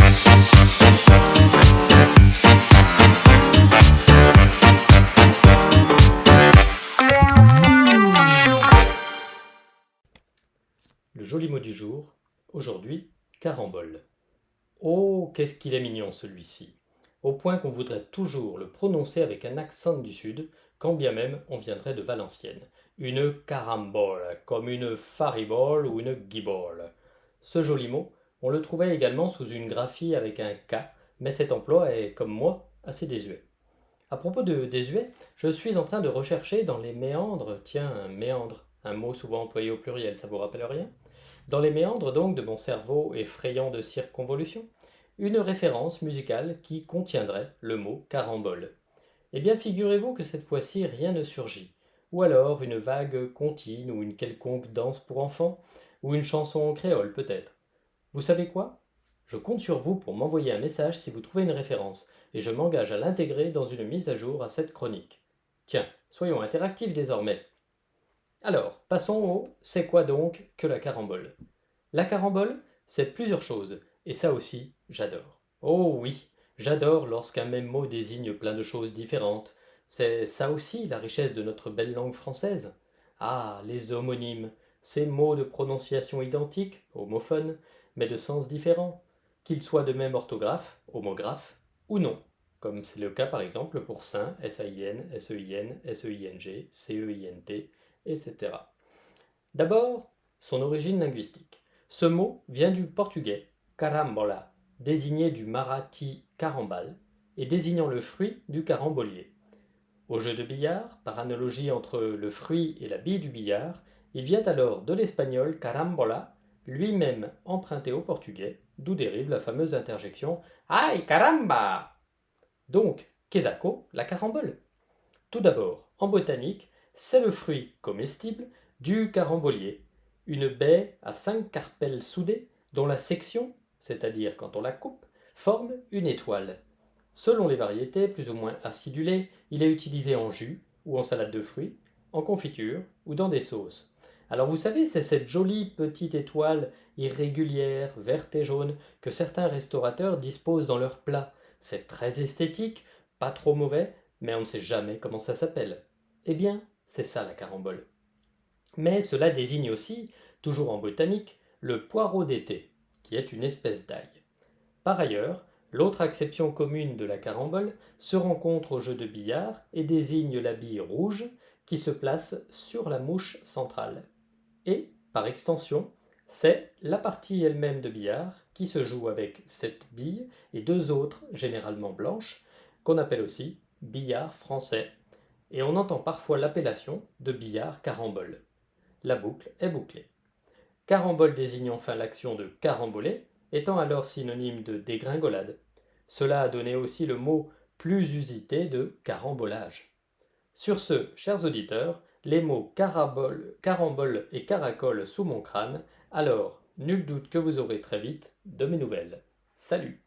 Le joli mot du jour, aujourd'hui, carambole. Oh, qu'est-ce qu'il est mignon celui-ci, au point qu'on voudrait toujours le prononcer avec un accent du sud, quand bien même on viendrait de Valenciennes. Une carambole, comme une faribole ou une guibole. Ce joli mot, on le trouvait également sous une graphie avec un K, mais cet emploi est, comme moi, assez désuet. À propos de désuet, je suis en train de rechercher dans les méandres, tiens, un méandre, un mot souvent employé au pluriel, ça vous rappelle rien? Dans les méandres donc de mon cerveau effrayant de circonvolution, une référence musicale qui contiendrait le mot carambole. Eh bien, figurez-vous que cette fois-ci rien ne surgit, ou alors une vague comptine ou une quelconque danse pour enfants, ou une chanson en créole peut-être. Vous savez quoi? Je compte sur vous pour m'envoyer un message si vous trouvez une référence, et je m'engage à l'intégrer dans une mise à jour à cette chronique. Tiens, soyons interactifs désormais. Alors, passons au c'est quoi donc que la carambole? La carambole, c'est plusieurs choses, et ça aussi, j'adore. Oh oui, j'adore lorsqu'un même mot désigne plein de choses différentes. C'est ça aussi la richesse de notre belle langue française. Ah, les homonymes, ces mots de prononciation identique, homophones, mais de sens différents, qu'ils soient de même orthographe, homographe, ou non, comme c'est le cas par exemple pour saint, S-A-I-N, S-E-I-N, S-E-I-N-G, C-E-I-N-T, etc. D'abord, son origine linguistique. Ce mot vient du portugais carambola, désigné du marathi carambal, et désignant le fruit du carambolier. Au jeu de billard, par analogie entre le fruit et la bille du billard, il vient alors de l'espagnol carambola, lui-même emprunté au portugais, d'où dérive la fameuse interjection Ay caramba! Donc, qu'est-ce la carambole? Tout d'abord, en botanique, c'est le fruit comestible du carambolier, une baie à 5 carpelles soudées dont la section, c'est-à-dire quand on la coupe, forme une étoile. Selon les variétés plus ou moins acidulées, il est utilisé en jus ou en salade de fruits, en confiture ou dans des sauces. Alors vous savez, c'est cette jolie petite étoile irrégulière, verte et jaune, que certains restaurateurs disposent dans leurs plats. C'est très esthétique, pas trop mauvais, mais on ne sait jamais comment ça s'appelle. Eh bien, c'est ça la carambole. Mais cela désigne aussi, toujours en botanique, le poireau d'été, qui est une espèce d'ail. Par ailleurs, l'autre acception commune de la carambole se rencontre au jeu de billard et désigne la bille rouge qui se place sur la mouche centrale. Et, par extension, c'est la partie elle-même de billard qui se joue avec cette bille et deux autres, généralement blanches, qu'on appelle aussi billard français. Et on entend parfois l'appellation de billard carambole. La boucle est bouclée. Carambole désigne enfin l'action de caramboler, étant alors synonyme de dégringolade. Cela a donné aussi le mot plus usité de carambolage. Sur ce, chers auditeurs, les mots carambole et caracole sous mon crâne, alors nul doute que vous aurez très vite de mes nouvelles. Salut!